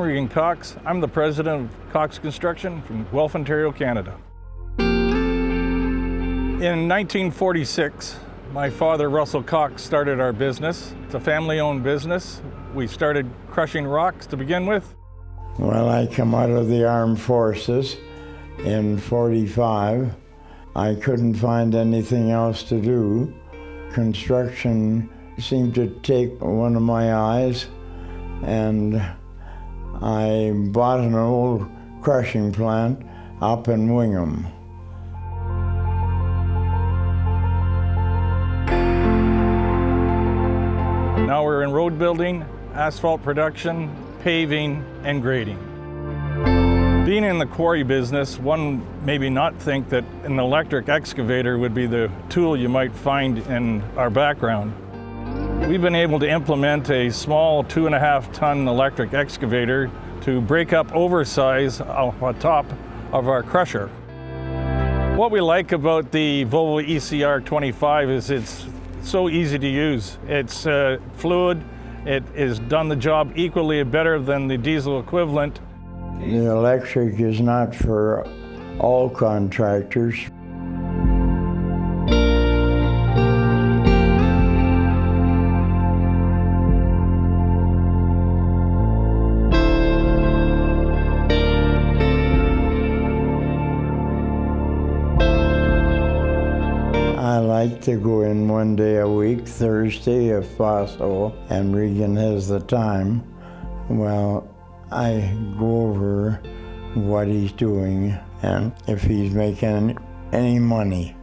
Regan Cox. I'm the president of Cox Construction from Guelph, Ontario, Canada. In 1946, my father, Russell Cox, started our business. It's a family-owned business. We started crushing rocks to begin with. When I come out of the armed forces in '45, I couldn't find anything else to do. Construction seemed to take one of my eyes, and I bought an old crushing plant up in Wingham. Now we're in road building, asphalt production, paving, and grading. Being in the quarry business, one maybe not think that an electric excavator would be the tool you might find in our background. We've been able to implement a small 2.5-ton electric excavator to break up oversized on top of our crusher. What we like about the Volvo ECR25 is it's so easy to use. It's fluid. It has done the job equally better than the diesel equivalent. The electric is not for all contractors. I like to go in one day a week, Thursday if possible, and Regan has the time. Well, I go over what he's doing and if he's making any money.